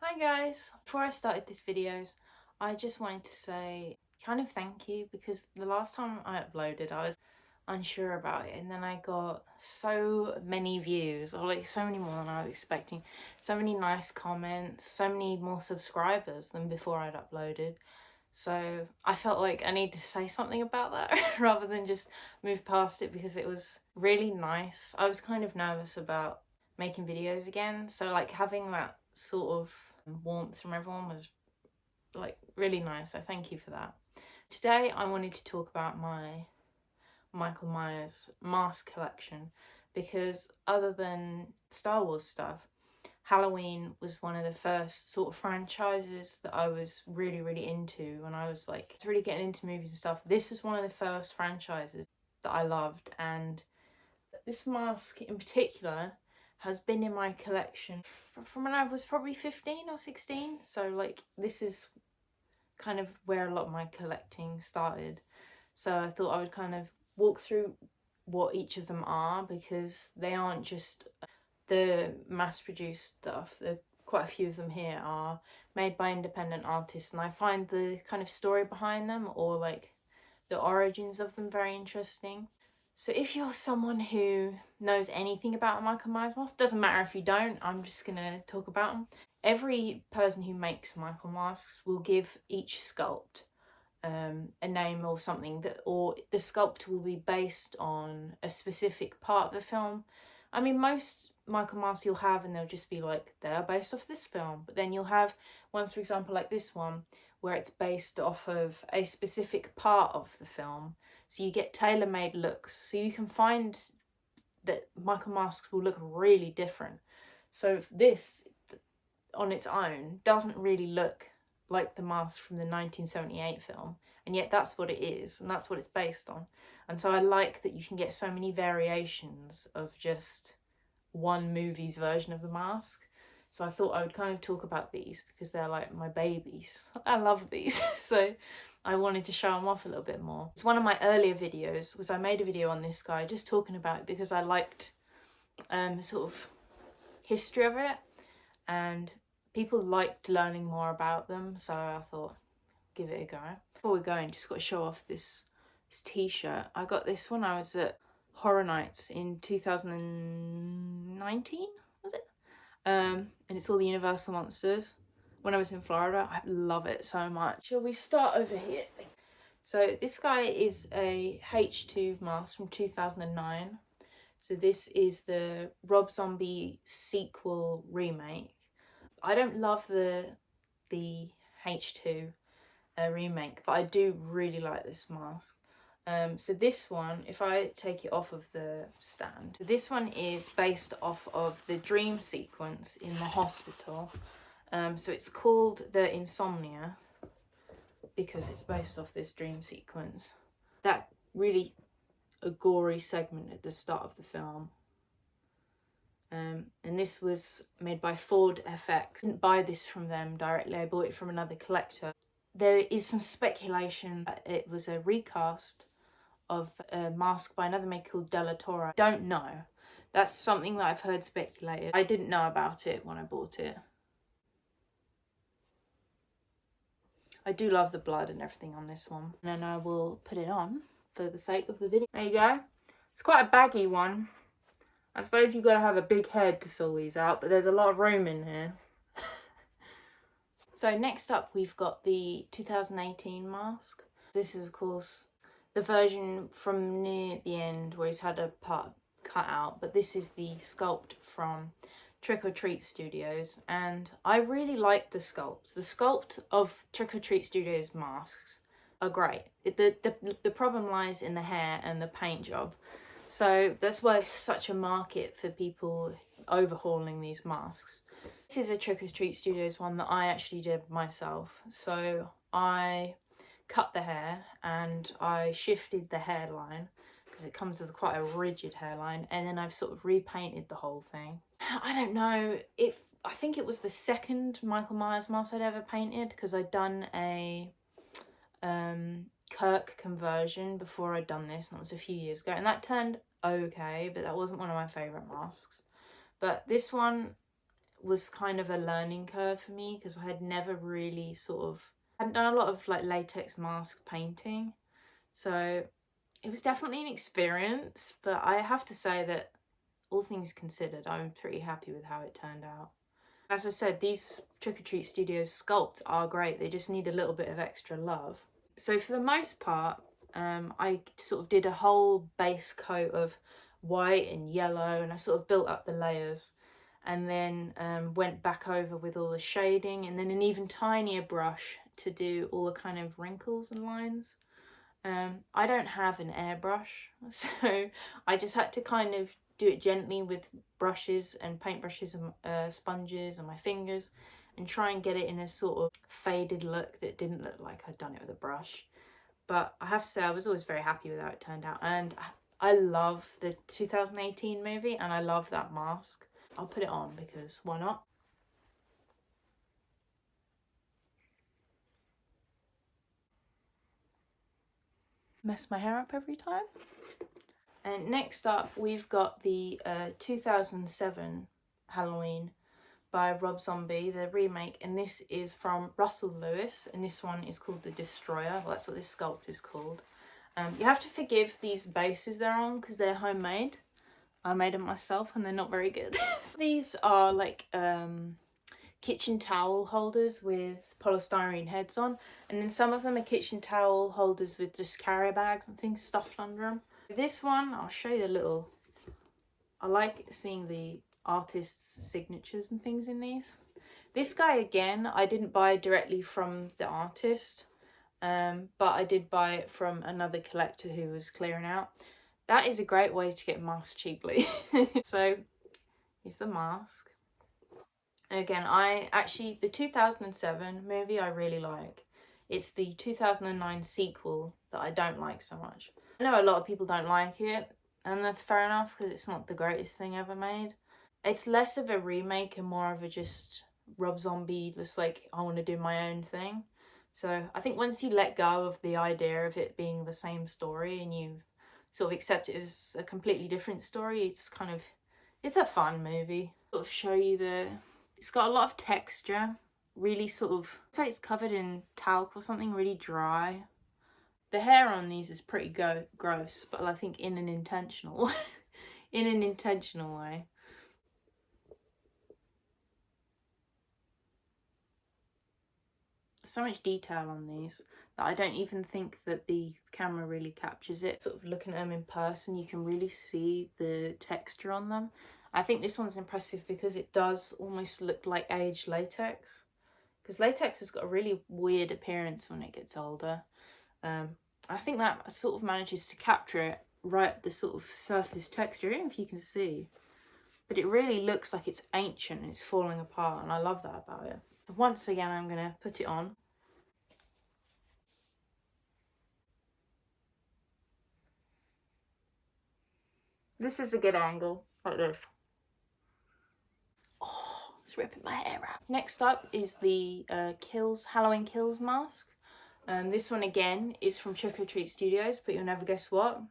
Hi guys! Before I started this videos, I just wanted to say kind of thank you because the last time I uploaded I was unsure about it and then I got so many views, or like so many more than I was expecting, so many nice comments, so many more subscribers than before I'd uploaded. So I felt like I needed to say something about that rather than just move past it because it was really nice. I was kind of nervous about making videos again, so like having that sort of warmth from everyone was like really nice, so thank you for that. Today I wanted to talk about my Michael Myers mask collection because other than Star Wars stuff, Halloween was one of the first sort of franchises that I was really into when I was like really getting into movies and stuff. This is one of the first franchises that I loved, and this mask in particular has been in my collection from when I was probably 15 or 16. So like this is kind of where a lot of my collecting started. So I thought I would kind of walk through what each of them are, because they aren't just the mass-produced stuff. Quite a few of them here are made by independent artists, and I find the kind of story behind them, or like the origins of them, very interesting. So if you're someone who knows anything about a Michael Myers mask, doesn't matter if you don't, I'm just gonna talk about them. Every person who makes Michael masks will give each sculpt a name or something, that, or the sculpt will be based on a specific part of the film. I mean, most Michael masks you'll have and they'll just be like, they're based off this film. But then you'll have ones, for example, like this one, where it's based off of a specific part of the film. So you get tailor-made looks. So you can find that Michael masks will look really different. So this, on its own, doesn't really look like the mask from the 1978 film, and yet that's what it is, and that's what it's based on. And so I like that you can get so many variations of just one movie's version of the mask. So I thought I would kind of talk about these because they're like my babies. I love these. So I wanted to show them off a little bit more. It's one of my earlier videos was I made a video on this guy just talking about it because I liked sort of history of it, and people liked learning more about them, so I thought give it a go. Before we go in, just got to show off this t-shirt. I got this when I was at Horror Nights in 2019, was it? And it's all the Universal monsters. When I was in Florida, I love it so much. Shall we start over here? So this guy is a H2 mask from 2009. So this is the Rob Zombie sequel remake. I don't love the H2 remake, but I do really like this mask. So this one, if I take it off of the stand, this one is based off of the dream sequence in the hospital. So it's called the Insomnia because it's based off this dream sequence. That really a gory segment at the start of the film. And this was made by Ford FX. I didn't buy this from them directly, I bought it from another collector. There is some speculation that it was a recast of a mask by another maker called Della Torre. Don't know. That's something that I've heard speculated. I didn't know about it when I bought it. I do love the blood and everything on this one. And then I will put it on for the sake of the video. There you go. It's quite a baggy one. I suppose you've got to have a big head to fill these out, but there's a lot of room in here. So next up we've got the 2018 mask. This is of course the version from near the end where he's had a part cut out, but this is the sculpt from Trick or Treat Studios, and I really like the sculpt. The sculpt of Trick or Treat Studios masks are great. The problem lies in the hair and the paint job. So that's why it's such a market for people overhauling these masks. This is a Trick or Treat Studios one that I actually did myself. So I cut the hair and I shifted the hairline because it comes with quite a rigid hairline, and then I've sort of repainted the whole thing. I don't know if, I think it was the second Michael Myers mask I'd ever painted, because I'd done a Kirk conversion before I'd done this, and that was a few years ago, and that turned okay, but that wasn't one of my favourite masks. But this one was kind of a learning curve for me because I had never really hadn't done a lot of like latex mask painting. So it was definitely an experience, but I have to say that all things considered, I'm pretty happy with how it turned out. As I said, these Trick or Treat Studios sculpts are great. They just need a little bit of extra love. So for the most part, I sort of did a whole base coat of white and yellow, and I sort of built up the layers, and then went back over with all the shading, and then an even tinier brush to do all the kind of wrinkles and lines. I don't have an airbrush, so I just had to kind of do it gently with brushes and paintbrushes and sponges and my fingers, and try and get it in a sort of faded look that didn't look like I'd done it with a brush. But I have to say, I was always very happy with how it turned out, and I love the 2018 movie, and I love that mask. I'll put it on because why not? Mess my hair up every time. And next up, we've got the 2007 Halloween by Rob Zombie, the remake, and this is from Russell Lewis, and this one is called The Destroyer. Well, that's what this sculpt is called. You have to forgive these bases they're on because they're homemade. I made them myself and they're not very good. These are like kitchen towel holders with polystyrene heads on, and then some of them are kitchen towel holders with just carrier bags and things stuffed under them. This one, I'll show you the little, I like seeing the artist's signatures and things in these. This guy, again, I didn't buy directly from the artist, but I did buy it from another collector who was clearing out. That is a great way to get masks cheaply. So here's the mask. And again, the 2007 movie I really like. It's the 2009 sequel that I don't like so much. I know a lot of people don't like it, and that's fair enough because it's not the greatest thing ever made. It's less of a remake and more of a just Rob Zombie, just like, I want to do my own thing. So I think once you let go of the idea of it being the same story and you sort of accept it as a completely different story, it's a fun movie. Sort of show you it's got a lot of texture, really it's like it's covered in talc or something, really dry. The hair on these is pretty gross, but I think in an intentional way. So much detail on these that I don't even think that the camera really captures it. Sort of looking at them in person, you can really see the texture on them. I think this one's impressive because it does almost look like aged latex, because latex has got a really weird appearance when it gets older. I think that sort of manages to capture it right at the sort of surface texture, even if you can see. But it really looks like it's ancient and it's falling apart, and I love that about it. So once again, I'm going to put it on. This is a good angle, like this. Oh, it's ripping my hair out. Next up is the Halloween Kills mask. This one again is from Trick or Treat Studios, but you'll never guess what.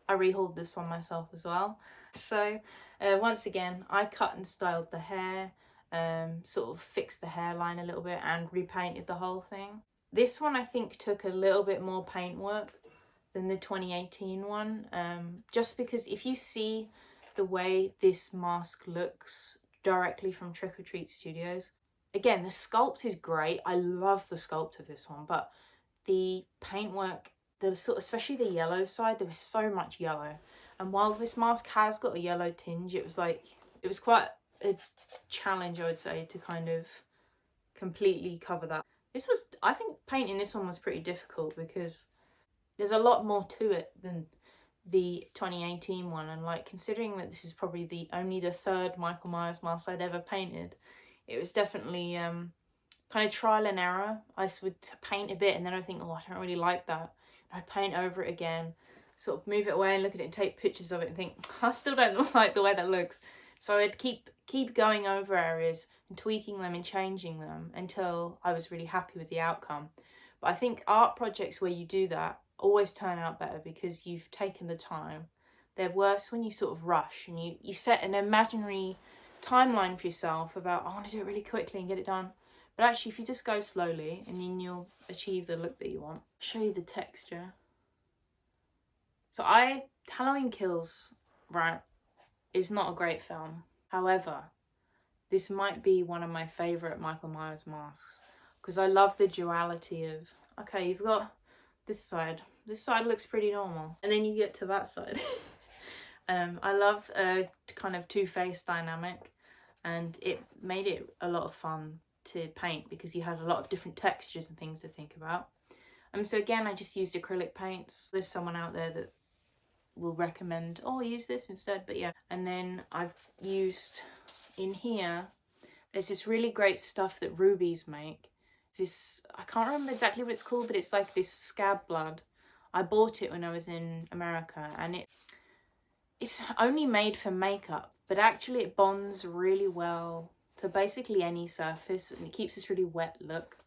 I rehauled this one myself as well. So once again, I cut and styled the hair, sort of fixed the hairline a little bit and repainted the whole thing. This one I think took a little bit more paint work than the 2018 one, just because if you see the way this mask looks directly from Trick or Treat Studios, again, the sculpt is great. I love the sculpt of this one, but the paintwork, especially the yellow side, there was so much yellow. And while this mask has got a yellow tinge, it was quite a challenge, I would say, to kind of completely cover that. I think painting this one was pretty difficult because there's a lot more to it than the 2018 one, and like considering that this is probably only the third Michael Myers mask I'd ever painted, it was definitely kind of trial and error. I would paint a bit and then I think, oh, I don't really like that. And I'd paint over it again, sort of move it away and look at it and take pictures of it and think, I still don't like the way that looks. So I'd keep going over areas and tweaking them and changing them until I was really happy with the outcome. But I think art projects where you do that always turn out better because you've taken the time. They're worse when you sort of rush and you set an imaginary timeline for yourself about, I want to do it really quickly and get it done. But actually, if you just go slowly, and then you'll achieve the look that you want. I'll show you the texture. So Halloween Kills, right, is not a great film. However, this might be one of my favourite Michael Myers masks. Because I love the duality of, okay, you've got this side. This side looks pretty normal. And then you get to that side. I love a kind of two-faced dynamic. And it made it a lot of fun to paint because you had a lot of different textures and things to think about. So again, I just used acrylic paints. There's someone out there that will recommend, oh, use this instead, but yeah. And then I've used in here, there's this really great stuff that rubies make. This, I can't remember exactly what it's called, but it's like this scab blood. I bought it when I was in America, and it's only made for makeup, but actually it bonds really well to basically any surface, and it keeps this really wet look.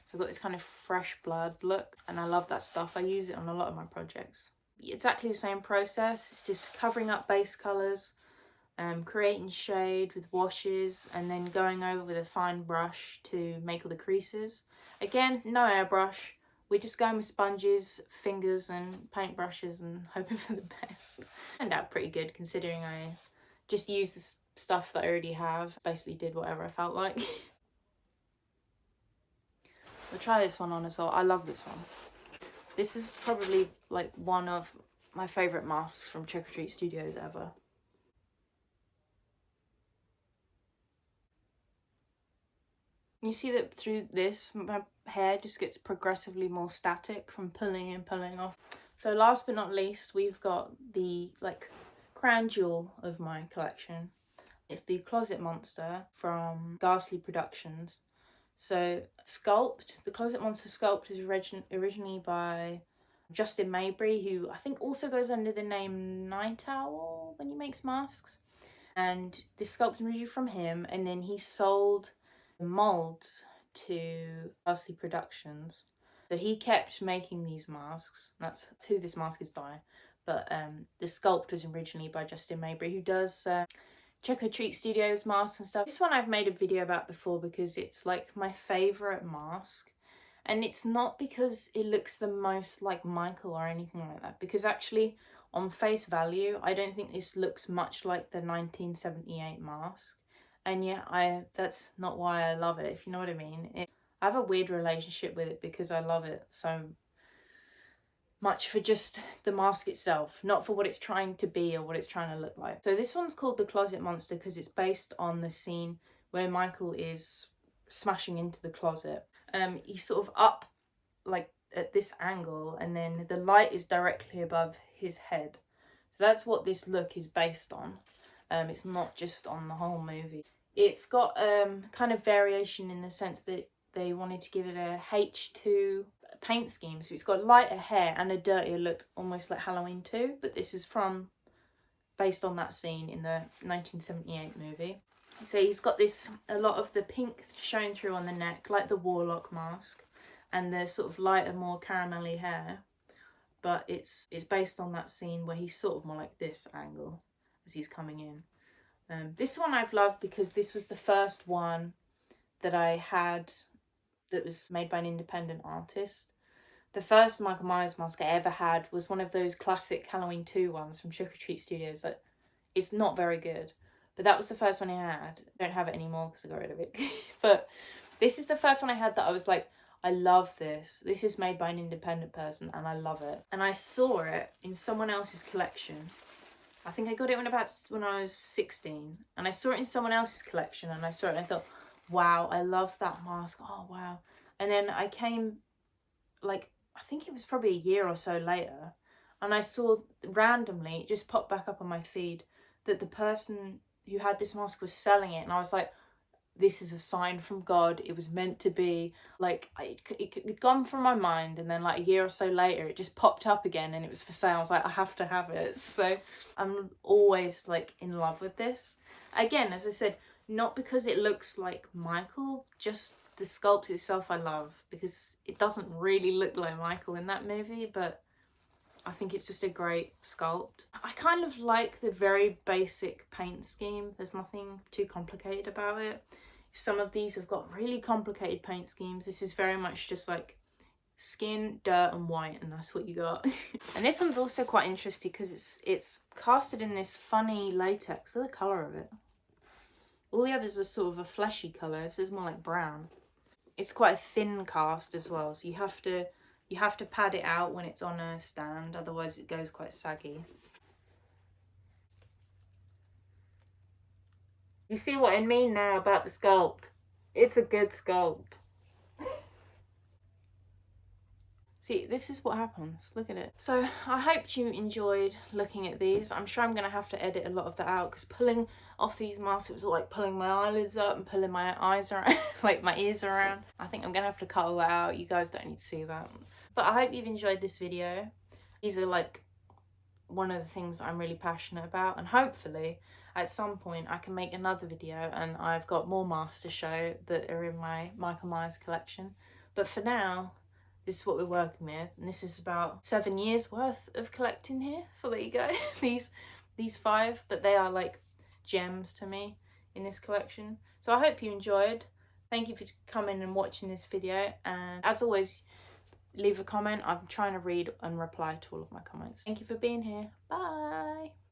So I've got this kind of fresh blood look, and I love that stuff. I use it on a lot of my projects. Exactly the same process. It's just covering up base colours, creating shade with washes, and then going over with a fine brush to make all the creases. Again, no airbrush. We're just going with sponges, fingers and paintbrushes and hoping for the best. Turned out pretty good considering I just used the stuff that I already have. Basically did whatever I felt like. I'll try this one on as well. I love this one. This is probably like one of my favourite masks from Trick or Treat Studios ever. You see that through this, my hair just gets progressively more static from pulling and pulling off. So last but not least, we've got the crown jewel of my collection. It's the Closet Monster from Ghastly Productions. So Sculpt, the Closet Monster Sculpt is originally by Justin Maybury, who I think also goes under the name Night Owl when he makes masks. And this sculpt is originally from him, and then he sold the molds to Ghastly Productions. So he kept making these masks. That's who this mask is by. But the sculpt was originally by Justin Maybury, who does Trick or Treat Studios masks and stuff. This one I've made a video about before because it's like my favourite mask. And it's not because it looks the most like Michael or anything like that. Because actually, on face value, I don't think this looks much like the 1978 mask. And yeah, that's not why I love it, if you know what I mean. I have a weird relationship with it because I love it so much for just the mask itself, not for what it's trying to be or what it's trying to look like. So this one's called The Closet Monster because it's based on the scene where Michael is smashing into the closet. He's sort of up like at this angle, and then the light is directly above his head. So that's what this look is based on. It's not just on the whole movie. It's got kind of variation in the sense that they wanted to give it a H2 paint scheme. So it's got lighter hair and a dirtier look, almost like Halloween 2. But this is based on that scene in the 1978 movie. So he's got a lot of the pink showing through on the neck, like the Warlock mask, and the sort of lighter, more caramelly hair. But it's based on that scene where he's sort of more like this angle as he's coming in. This one I've loved because this was the first one that I had that was made by an independent artist. The first Michael Myers mask I ever had was one of those classic Halloween 2 ones from Trick or Treat Studios. That it's not very good, but that was the first one I had. I don't have it anymore because I got rid of it. But this is the first one I had that I was like, I love this. This is made by an independent person and I love it. And I saw it in someone else's collection. I think I got it when I was 16. And I saw it in someone else's collection and I saw it and I thought, wow, I love that mask. Oh, wow. And then I came, I think it was probably a year or so later, and I saw randomly, it just popped back up on my feed, that the person who had this mask was selling it. And I was like, this is a sign from God. It was meant to be. It'd gone from my mind, and then a year or so later, it just popped up again and it was for sale. I was like, I have to have it. So I'm always in love with this. Again, as I said, not because it looks like Michael, just the sculpt itself I love, because it doesn't really look like Michael in that movie, but I think it's just a great sculpt. I kind of like the very basic paint scheme. There's nothing too complicated about it. Some of these have got really complicated paint schemes. This is very much just like skin, dirt and white, and that's what you got. And this one's also quite interesting because it's casted in this funny latex. Look at the colour of it. All the others are sort of a fleshy colour. This is more like brown. It's quite a thin cast as well, so you have to pad it out when it's on a stand, otherwise it goes quite saggy. You see what I mean now about the sculpt? It's a good sculpt. See, this is what happens. Look at it. So I hope you enjoyed looking at these. I'm sure I'm going to have to edit a lot of that out because pulling off these masks, it was all like pulling my eyelids up and pulling my eyes around, like my ears around. I think I'm going to have to cut all that out. You guys don't need to see that. But I hope you've enjoyed this video. These are like one of the things I'm really passionate about, and hopefully at some point I can make another video and I've got more masks to show that are in my Michael Myers collection. But for now, this is what we're working with, and this is about 7 years worth of collecting here. So there you go. these 5, but they are like gems to me in this collection. So I hope you enjoyed. Thank you for coming and watching this video, and as always, leave a comment. I'm trying to read and reply to all of my comments. Thank you for being here. Bye.